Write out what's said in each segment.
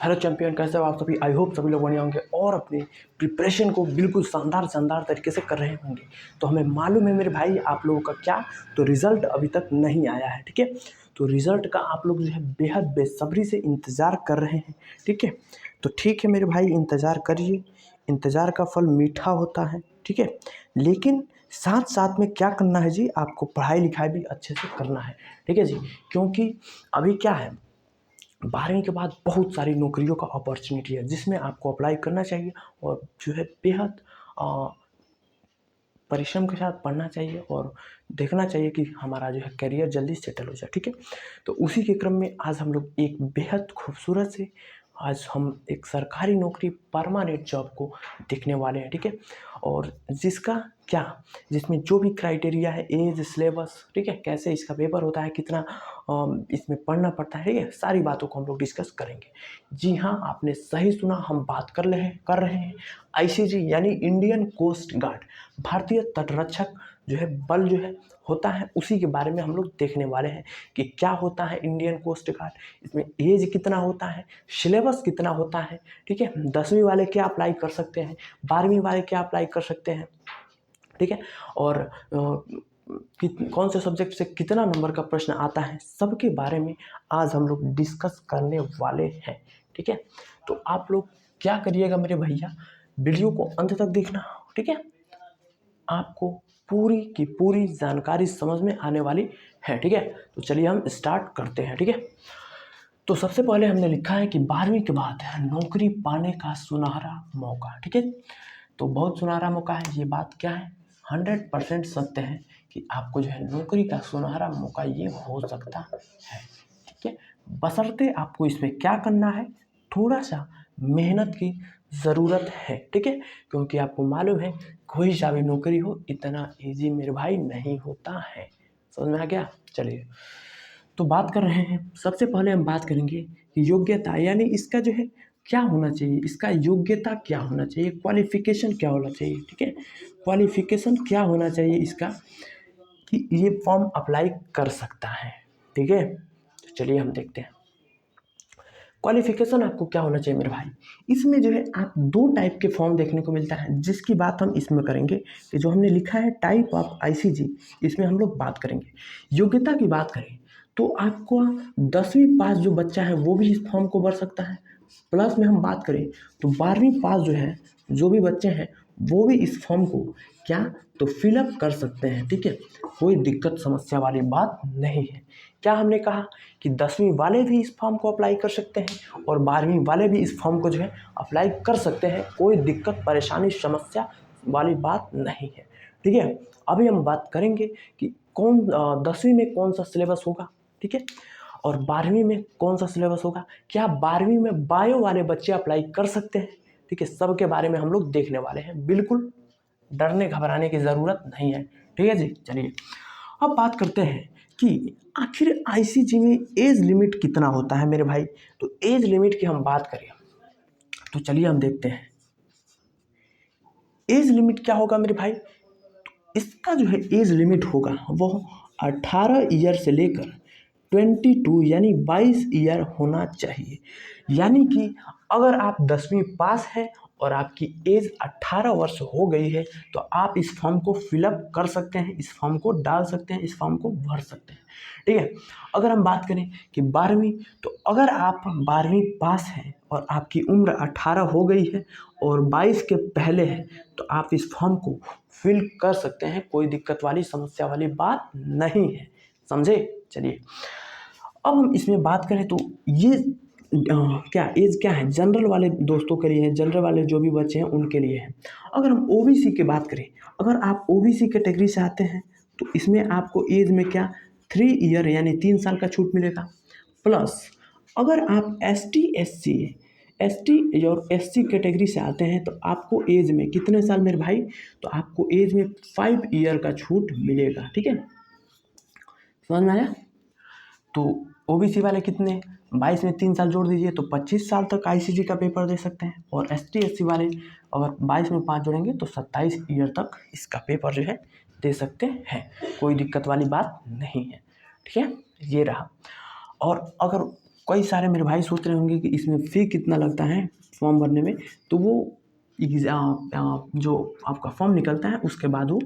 Hello champion, कैसे हो आप सभी। आई होप सभी लोग बढ़िया होंगे और अपने प्रिपरेशन को बिल्कुल शानदार तरीके से कर रहे होंगे। तो हमें मालूम है मेरे भाई आप लोगों का क्या, तो रिज़ल्ट अभी तक नहीं आया है, ठीक है। तो रिज़ल्ट का आप लोग जो है बेहद बेसब्री से इंतज़ार कर रहे हैं, ठीक है। तो ठीक है मेरे भाई, इंतज़ार करिए, इंतज़ार का फल मीठा होता है, ठीक है। लेकिन साथ साथ में क्या करना है जी, आपको पढ़ाई लिखाई भी अच्छे से करना है, ठीक है जी। क्योंकि अभी क्या है, 12वीं के बाद बहुत सारी नौकरियों का अपॉर्चुनिटी है जिसमें आपको अप्लाई करना चाहिए और जो है बेहद परिश्रम के साथ पढ़ना चाहिए और देखना चाहिए कि हमारा जो है करियर जल्दी सेटल हो जाए, ठीक है। तो उसी के क्रम में आज हम लोग एक बेहद खूबसूरत से आज हम एक सरकारी नौकरी परमानेंट जॉब को देखने वाले हैं, ठीक है। और जिसका क्या, जिसमें जो भी क्राइटेरिया है, एज, सिलेबस, ठीक है, कैसे इसका पेपर होता है, कितना इसमें पढ़ना पड़ता है, ठीक है, सारी बातों को हम लोग डिस्कस करेंगे। जी हाँ, आपने सही सुना, हम बात कर रहे हैं आईसीजी यानी इंडियन कोस्ट गार्ड, भारतीय तटरक्षक जो है बल जो है होता है, उसी के बारे में हम लोग देखने वाले हैं कि क्या होता है इंडियन कोस्ट गार्ड, इसमें एज कितना होता है, सिलेबस कितना होता है, ठीक है। 10वीं वाले क्या अप्लाई कर सकते हैं, 12वीं वाले क्या अप्लाई कर सकते हैं, ठीक है। और कौन से सब्जेक्ट से कितना नंबर का प्रश्न आता है, सबके बारे में आज हम लोग डिस्कस करने वाले हैं, ठीक है। तो आप लोग क्या करिएगा मेरे भैया, वीडियो को अंत तक देखना, ठीक है। आपको पूरी की पूरी जानकारी समझ में आने वाली है, ठीक है। तो चलिए हम स्टार्ट करते हैं, ठीक है। तो सबसे पहले हमने लिखा है कि 12वीं के बाद नौकरी पाने का सुनहरा मौका, ठीक है। तो बहुत सुनहरा मौका है, ये बात क्या है, 100% सत्य है कि आपको जो है नौकरी का सुनहरा मौका ये हो सकता है, ठीक है। बशर्ते आपको इसमें क्या करना है, थोड़ा सा मेहनत की ज़रूरत है, ठीक है। क्योंकि आपको मालूम है कोई सा भी नौकरी हो इतना ईजी मेरे भाई नहीं होता है, समझ में आ गया। चलिए तो बात कर रहे हैं, सबसे पहले हम बात करेंगे कि योग्यता यानी इसका जो है क्या होना चाहिए, इसका योग्यता क्या होना चाहिए, क्वालिफिकेशन क्या होना चाहिए, ठीक है। क्वालिफिकेशन क्या होना चाहिए इसका कि ये फॉर्म अप्लाई कर सकता है, ठीक है। तो चलिए हम देखते हैं क्वालिफिकेशन आपको क्या होना चाहिए मेरे भाई। इसमें जो है आप दो टाइप के फॉर्म देखने को मिलता है, जिसकी बात हम इसमें करेंगे कि जो हमने लिखा है टाइप ऑफ आईसीजी, इसमें हम लोग बात करेंगे। योग्यता की बात करें तो आपको 10वीं पास जो बच्चा है वो भी इस फॉर्म को भर सकता है। प्लस में हम बात करें तो 12वीं पास जो है जो भी बच्चे हैं वो भी इस फॉर्म को क्या तो फिलअप कर सकते हैं, ठीक है। कोई दिक्कत समस्या वाली बात नहीं है। क्या हमने कहा कि 10वीं वाले भी इस फॉर्म को अप्लाई कर सकते हैं और 12वीं वाले भी इस फॉर्म को जो है अप्लाई कर सकते हैं, कोई दिक्कत परेशानी समस्या वाली बात नहीं है, ठीक है। अभी हम बात करेंगे कि कौन 10वीं में कौन सा सिलेबस होगा, ठीक है, और 12वीं में कौन सा सिलेबस होगा। क्या 12वीं में बायो वाले बच्चे अप्लाई कर सकते हैं, ठीक है, सबके बारे में हम लोग देखने वाले हैं, बिल्कुल डरने घबराने की ज़रूरत नहीं है, ठीक है जी। चलिए अब बात करते हैं कि आखिर आईसीजी में एज लिमिट कितना होता है मेरे भाई। तो एज लिमिट की हम बात करें तो चलिए हम देखते हैं एज लिमिट क्या होगा मेरे भाई। इसका जो है एज लिमिट होगा वो 18 ईयर से लेकर 22 यानी 22 ईयर होना चाहिए। यानी कि अगर आप 10वीं पास है और आपकी एज 18 वर्ष हो गई है तो आप इस फॉर्म को फिलअप कर सकते हैं, इस फॉर्म को डाल सकते हैं, इस फॉर्म को भर सकते हैं, ठीक है। अगर हम बात करें कि 12वीं, तो अगर आप 12वीं पास हैं और आपकी उम्र 18 हो गई है और 22 के पहले है तो आप इस फॉर्म को फिल कर सकते हैं, कोई दिक्कत वाली समस्या वाली बात नहीं है, समझे। चलिए अब हम इसमें बात करें तो ये क्या एज क्या है, जनरल वाले दोस्तों के लिए है, जनरल वाले जो भी बच्चे हैं उनके लिए है। अगर हम ओबीसी की बात करें, अगर आप ओबीसी कैटेगरी से आते हैं तो इसमें आपको एज में क्या 3 ईयर यानी 3 साल का छूट मिलेगा। प्लस अगर आप एसटी और एससी कैटेगरी से आते हैं तो आपको एज में कितने साल मेरे भाई, तो आपको एज में 5 ईयर का छूट मिलेगा, ठीक है, समझ में आया। तो ओबीसी वाले कितने, 22 में 3 साल जोड़ दीजिए तो 25 साल तक आईसीजी का पेपर दे सकते हैं, और एसटी एससी वाले अगर 22 में 5 जोड़ेंगे तो 27 ईयर तक इसका पेपर जो है दे सकते हैं, कोई दिक्कत वाली बात नहीं है, ठीक है। ये रहा। और अगर कई सारे मेरे भाई सोच रहे होंगे कि इसमें फ़ी कितना लगता है फॉर्म भरने में, तो वो जो आपका फॉर्म निकलता है उसके बाद वो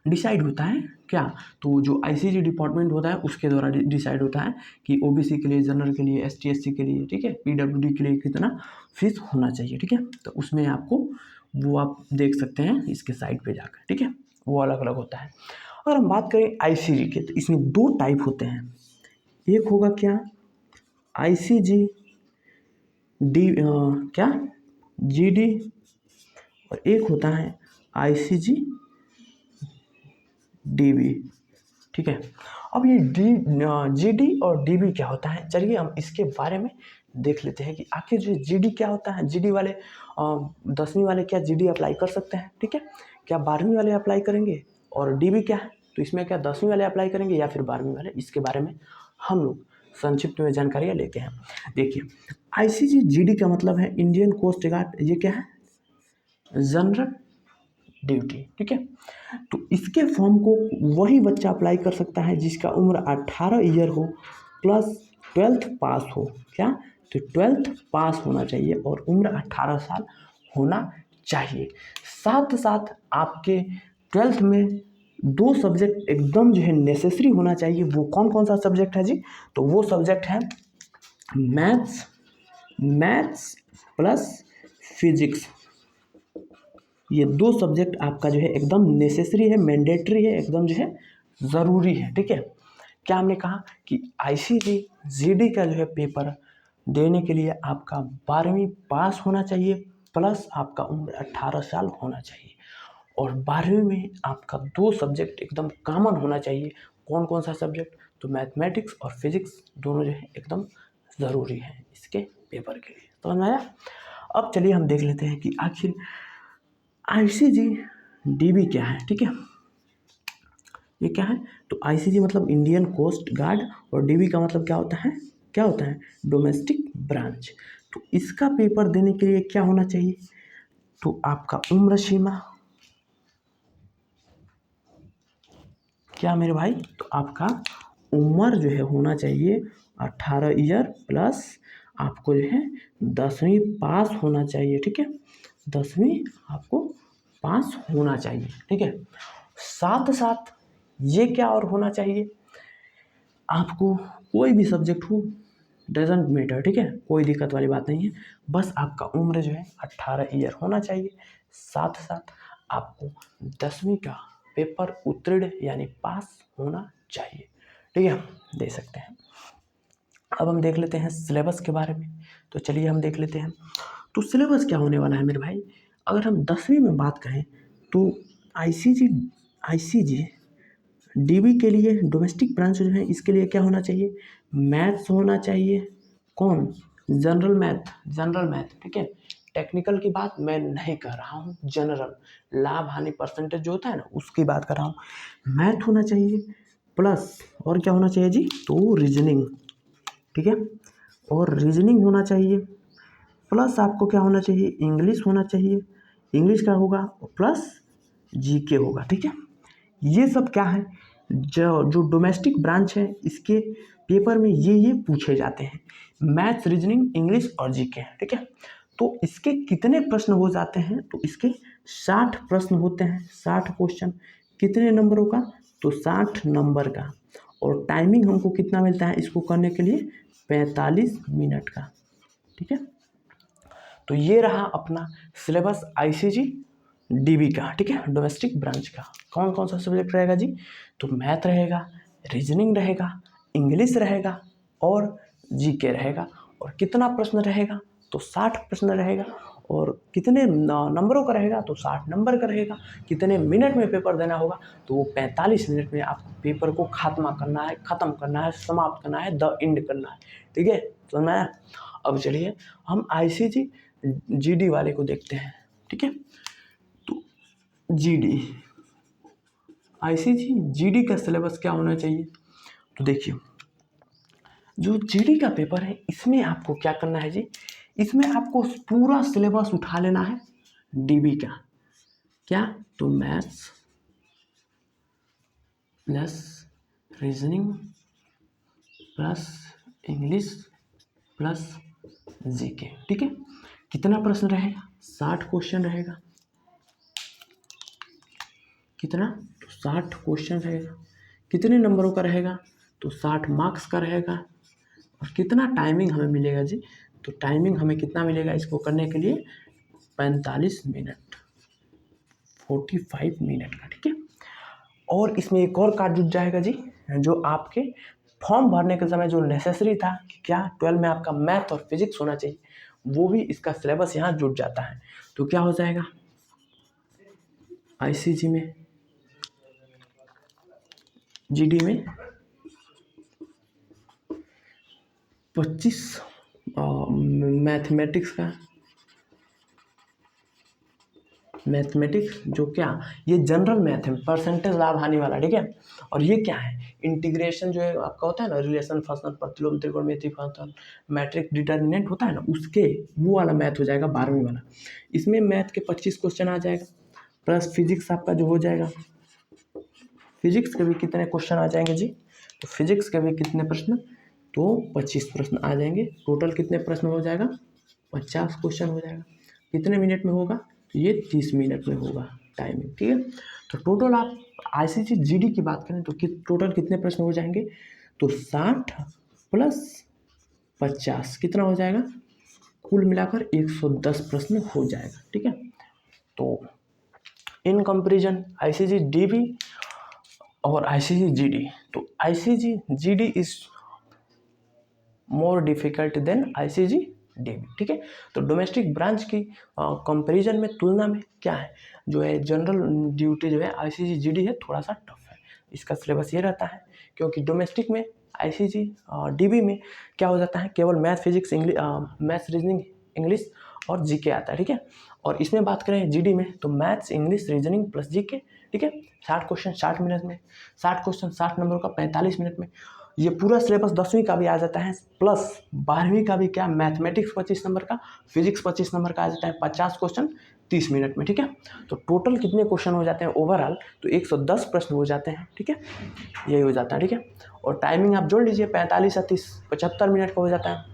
डिसाइड होता है क्या, तो जो आईसीजी डिपार्टमेंट होता है उसके द्वारा डिसाइड होता है कि ओबीसी के लिए, जनरल के लिए, एसटी एससी के लिए, ठीक है, पीडब्ल्यूडी के लिए कितना फीस होना चाहिए, ठीक है। तो उसमें आपको वो आप देख सकते हैं इसके साइट पे जाकर, ठीक है, वो अलग अलग होता है। अगर हम बात करें आईसीजी के, तो इसमें 2 टाइप होते हैं। एक होगा क्या, आईसीजी क्या जीडी, और एक होता है आईसीजी डीबी, ठीक है। अब ये जीडी और डीबी क्या होता है, चलिए हम इसके बारे में देख लेते हैं कि आखिर जो जीडी क्या होता है। जीडी वाले 10वीं वाले क्या जीडी अप्लाई कर सकते हैं, ठीक है, क्या 12वीं वाले अप्लाई करेंगे, और डीबी क्या है, तो इसमें क्या 10वीं वाले अप्लाई करेंगे या फिर 12वीं वाले, इसके बारे में हम लोग संक्षिप्त में जानकारियाँ लेते हैं। देखिए, आईसीजी जीडी का मतलब है इंडियन कोस्ट गार्ड, ये क्या है, जनरल ड्यूटी, ठीक है। तो इसके फॉर्म को वही बच्चा अप्लाई कर सकता है जिसका उम्र 18 ईयर हो प्लस 12th पास हो, क्या, तो 12th पास होना चाहिए और उम्र 18 साल होना चाहिए। साथ साथ आपके 12th में 2 सब्जेक्ट एकदम जो है नेसेसरी होना चाहिए। वो कौन कौन सा सब्जेक्ट है जी, तो वो सब्जेक्ट है मैथ्स प्लस फिजिक्स। ये 2 सब्जेक्ट आपका जो है एकदम नेसेसरी है, मैंडेटरी है, एकदम जो है ज़रूरी है, ठीक है। क्या हमने कहा कि आईसीजी जीडी का जो है पेपर देने के लिए आपका 12वीं पास होना चाहिए प्लस आपका उम्र 18 साल होना चाहिए, और 12वीं में आपका 2 सब्जेक्ट एकदम कॉमन होना चाहिए। कौन कौन सा सब्जेक्ट, तो मैथमेटिक्स और फिजिक्स दोनों जो है एकदम ज़रूरी है इसके पेपर के लिए, समझ में आया। अब चलिए हम देख लेते हैं कि आखिर आईसीजी डीबी क्या है, ठीक है। ये क्या है, तो आईसीजी मतलब इंडियन कोस्ट गार्ड, और डीबी का मतलब क्या होता है डोमेस्टिक ब्रांच। तो इसका पेपर देने के लिए क्या होना चाहिए, तो आपका उम्र सीमा क्या मेरे भाई, तो आपका उम्र जो है होना चाहिए 18 ईयर प्लस आपको जो है 10वीं पास होना चाहिए, ठीक है, 10वीं आपको पास होना चाहिए, ठीक है। साथ साथ ये क्या और होना चाहिए, आपको कोई भी सब्जेक्ट हो, डजेंट मैटर, ठीक है, कोई दिक्कत वाली बात नहीं है, बस आपका उम्र जो है 18 ईयर होना चाहिए। साथ साथ आपको 10वीं का पेपर उत्तीर्ण यानी पास होना चाहिए, ठीक है, दे सकते हैं। अब हम देख लेते हैं सिलेबस के बारे में, तो चलिए हम देख लेते हैं। तो सिलेबस क्या होने वाला है मेरे भाई, अगर हम 10वीं में बात करें तो आईसीजी डीबी के लिए डोमेस्टिक ब्रांच जो है इसके लिए क्या होना चाहिए, मैथ्स होना चाहिए, कौन, जनरल मैथ, ठीक है। टेक्निकल की बात मैं नहीं कर रहा हूँ, जनरल लाभ हानि परसेंटेज जो होता है ना उसकी बात कर रहा हूँ। मैथ होना चाहिए प्लस और क्या होना चाहिए जी, तो रीजनिंग, ठीक है, और रीजनिंग होना चाहिए प्लस आपको क्या होना चाहिए, इंग्लिश होना चाहिए, इंग्लिश का होगा प्लस जीके होगा, ठीक है। ये सब क्या है, जो डोमेस्टिक ब्रांच है इसके पेपर में ये पूछे जाते हैं, मैथ्स, रीजनिंग, इंग्लिश और जीके, ठीक है। तो इसके कितने प्रश्न हो जाते हैं, तो इसके 60 प्रश्न होते हैं, 60 क्वेश्चन, कितने नंबरों का, तो 60 नंबर का, और टाइमिंग हमको कितना मिलता है इसको करने के लिए, 45 मिनट का, ठीक है। तो ये रहा अपना सिलेबस आईसीजी डीबी का, ठीक है, डोमेस्टिक ब्रांच का। कौन कौन सा सब्जेक्ट रहेगा जी, तो मैथ रहेगा, रीजनिंग रहेगा, इंग्लिश रहेगा और जीके रहेगा, और कितना प्रश्न रहेगा, तो 60 प्रश्न रहेगा, और कितने नंबरों का रहेगा, तो 60 नंबर का रहेगा। कितने मिनट में पेपर देना होगा, तो वो 45 मिनट में आपको पेपर को ख़त्म करना है, समाप्त करना है, द एंड करना है, ठीक है, समझ में आया। अब चलिए हम आईसीजी जीडी वाले को देखते हैं, ठीक है। तो जीडी आईसीजी जीडी का सिलेबस क्या होना चाहिए, तो देखिए जो जीडी का पेपर है इसमें आपको क्या करना है जी, इसमें आपको पूरा सिलेबस उठा लेना है डीबी का, क्या, तो maths plus reasoning plus English plus GK. ठीक है, कितना प्रश्न रहेगा? 60 क्वेश्चन रहेगा। कितना? तो 60 क्वेश्चन रहेगा। कितने नंबरों का रहेगा? तो 60 मार्क्स का रहेगा। और कितना टाइमिंग हमें मिलेगा जी? तो टाइमिंग हमें कितना मिलेगा इसको करने के लिए? 45 मिनट, 45 मिनट का। ठीक है, और इसमें एक और कार्ड जुड़ जाएगा जी, जो आपके फॉर्म भरने के समय जो नेसेसरी था कि क्या 12 में आपका मैथ और फिजिक्स होना चाहिए, वो भी इसका सिलेबस यहाँ जुड़ जाता है। तो क्या हो जाएगा? आईसीजी में, जीडी में 25 मैथमेटिक्स जो क्या, ये जनरल मैथ है, परसेंटेज लाभ हानि वाला। ठीक है, और ये क्या है? इंटीग्रेशन जो है आपका होता है ना, रिलेशन, फंक्शन, प्रतिलोम, त्रिकोणमिति फंक्शन, मैट्रिक्स डिटर्मिनेंट होता है ना, उसके वो वाला मैथ हो जाएगा 12वीं वाला। इसमें मैथ के 25 क्वेश्चन आ जाएगा, प्लस फिजिक्स आपका जो हो जाएगा। फिजिक्स के भी कितने क्वेश्चन आ जाएंगे जी? तो फिजिक्स के भी कितने प्रश्न? तो 25 प्रश्न आ जाएंगे। टोटल कितने प्रश्न हो जाएगा? 50 क्वेश्चन हो जाएगा। कितने मिनट में होगा? तो ये 30 मिनट में होगा टाइमिंग। ठीक है, तो टोटल आप आईसीसी जीडी की बात करें तो टोटल कितने प्रश्न हो जाएंगे? तो 60 प्लस 50 कितना हो जाएगा? कुल मिलाकर 110 प्रश्न हो जाएगा। ठीक है, तो इन कंपेरिजन आईसीसी डीबी और आईसीसी जीडी, तो ICC GD is more difficult than ICG DB. ठीक है, तो डोमेस्टिक ब्रांच की कंपैरिजन में, तुलना में क्या है, जो है जनरल ड्यूटी जो है आईसीजी जीडी है, थोड़ा सा टफ है। इसका सिलेबस ये रहता है, क्योंकि डोमेस्टिक में आईसीजी डीबी में क्या हो जाता है, केवल math, physics, English, maths, reasoning, English और जीके आता है। ठीक है, और इसमें बात करें जीडी में तो maths, English, reasoning plus GK. ठीक है, 60 क्वेश्चन 60 मिनट में, 60 क्वेश्चन 60 नंबर का 45 मिनट में। ये पूरा सिलेबस 10वीं का भी आ जाता है, प्लस 12वीं का भी क्या, मैथमेटिक्स 25 नंबर का, फिजिक्स 25 नंबर का आ जाता है, 50 क्वेश्चन 30 मिनट में। ठीक है, तो टोटल कितने क्वेश्चन हो जाते हैं ओवरऑल? तो 110 प्रश्न हो जाते हैं। ठीक है, यही हो जाता है। ठीक है, और टाइमिंग आप जोड़ लीजिए, 45 या 30, 75 मिनट का हो जाता है।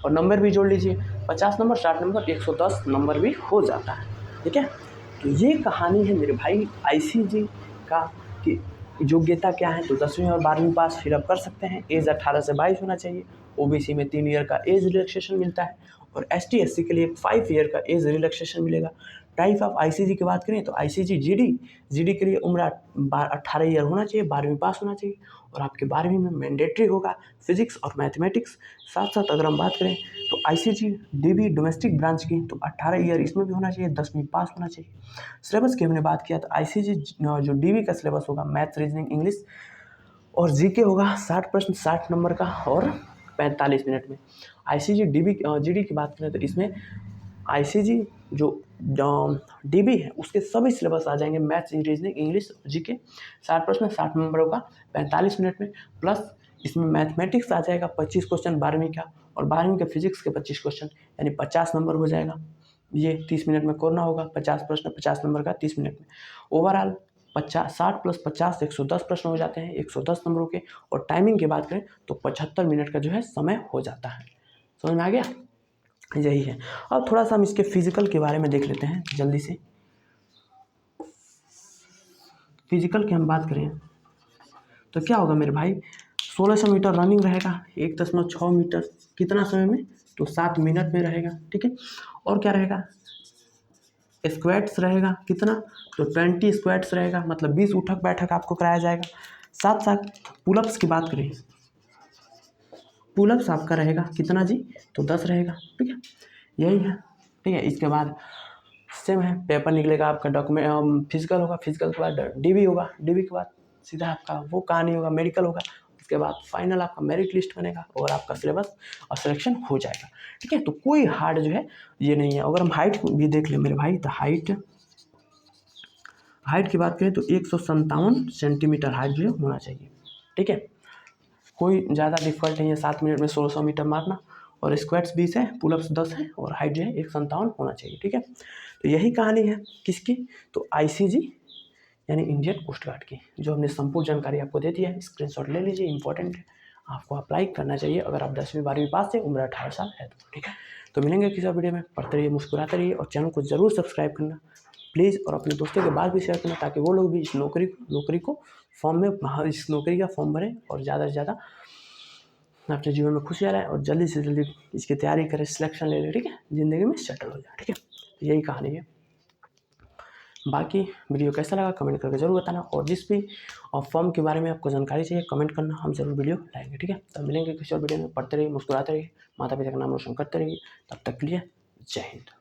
और नंबर भी जोड़ लीजिए, 50 नंबर, 60 नंबर, 110 नंबर भी हो जाता है। ठीक है, तो ये कहानी है मेरे भाई आईसीजी का कि योग्यता क्या है। तो 10वीं और 12वीं पास फिर आप कर सकते हैं। एज 18 से 22 होना चाहिए। ओबीसी में 3 ईयर का एज रिलैक्सेशन मिलता है, और एसटी एससी के लिए 5 ईयर का एज रिलैक्सेशन मिलेगा। टाइप ऑफ आईसीजी की बात करें तो आईसीजी जीडी के लिए उम्र 18 ईयर होना चाहिए, 12वीं पास होना चाहिए, और आपके 12वीं में मैंडेटरी होगा फिजिक्स और मैथमेटिक्स। साथ साथ अगर हम बात करें तो आईसीजी डीबी डोमेस्टिक ब्रांच की, तो 18 ईयर इसमें भी होना चाहिए, 10वीं पास होना चाहिए। सिलेबस की हमने बात किया तो आईसीजी जो डीबी का सिलेबस होगा, मैथ्स, रीजनिंग, इंग्लिश और जीके होगा, 60 प्रश्न 60 नंबर का और 45 मिनट में। आईसीजी जीडी की बात करें तो इसमें आईसीजी जो डीबी है उसके सभी सिलेबस आ जाएंगे, मैथ्स, रीजनिंग, इंग्लिश, जीके, 60 प्रश्न 60 नंबरों का 45 मिनट में, प्लस इसमें मैथमेटिक्स आ जाएगा 25 क्वेश्चन 12वीं का, और 12वीं के फिजिक्स के 25 क्वेश्चन, यानी 50 नंबर हो जाएगा। ये 30 मिनट में करना होगा, 50 प्रश्न 50 नंबर का 30 मिनट में। ओवरऑल 60 प्लस 50 110 प्रश्न हो जाते हैं 110 नंबरों के। और टाइमिंग की बात करें तो 75 मिनट का जो है समय हो जाता है। समझ में आ गया? यही है। अब थोड़ा सा हम इसके फिजिकल के बारे में देख लेते हैं जल्दी से। फिजिकल की हम बात करें तो क्या होगा मेरे भाई, 1600 मीटर रनिंग रहेगा, 1.6 मीटर कितना समय में, तो 7 मिनट में रहेगा। ठीक है, और क्या रहेगा, स्क्वाट्स रहेगा कितना, तो 20 स्क्वाट्स रहेगा, मतलब 20 उठक बैठक आपको कराया जाएगा। साथ साथ पुलअप्स की बात करें, पुलअप्स आपका रहेगा कितना जी, तो 10 रहेगा। ठीक है, यही है। ठीक है, इसके बाद सेम है, पेपर निकलेगा आपका, डॉक्यूमेंट फिजिकल होगा, फिजिकल के बाद डीबी होगा, डीबी के बाद सीधा आपका वो कहानी होगा, मेडिकल होगा, उसके बाद फाइनल आपका मेरिट लिस्ट बनेगा और आपका सिलेबस और सिलेक्शन हो जाएगा। ठीक है, तो कोई हार्ड जो है ये नहीं है। अगर हम हाइट भी देख लें मेरे भाई, तो हाइट की बात करें तो 157 सेंटीमीटर हाइट जो है होना चाहिए। ठीक है, कोई ज़्यादा डिफिकल्ट नहीं है, 7 मिनट में 1600 मीटर मारना, और स्क्वाट्स 20 है, पुलअप्स 10 है, और हाइट जो है 157 होना चाहिए। ठीक है, तो यही कहानी है किसकी, तो आईसीजी यानी इंडियन कोस्ट गार्ड की, जो हमने संपूर्ण जानकारी आपको दे दी है। स्क्रीनशॉट ले लीजिए, इंपॉर्टेंट है, आपको अप्लाई करना चाहिए अगर आप 10वीं 12वीं पास थे, उम्र 18 साल है तो, ठीक है। तो मिलेंगे किसी और वीडियो में, पढ़ते रहिए, मुस्कुराते रहिए और चैनल को ज़रूर सब्सक्राइब करना प्लीज़, और अपने दोस्तों के बाद भी शेयर करना ताकि वो लोग भी इस नौकरी को फॉर्म में, इस नौकरी का फॉर्म भरें और ज़्यादा से ज़्यादा अपने जीवन में खुशियाँ लाएँ और जल्दी से जल्दी इसकी तैयारी करें, सिलेक्शन ले लें, ठीक है, ज़िंदगी में सेटल हो जाए, ठीक है। तो यही कहानी है। बाकी वीडियो कैसा लगा कमेंट करके ज़रूर बताना, और जिस भी फॉर्म के बारे में आपको जानकारी चाहिए कमेंट करना, हम ज़रूर वीडियो लाएंगे, ठीक है। तो मिलेंगे किसी और वीडियो में, पढ़ते रहिए, मुस्कुराते रहिए, माता पिता का नाम रोशन करते रहिए, तब तक के लिए जय हिंद।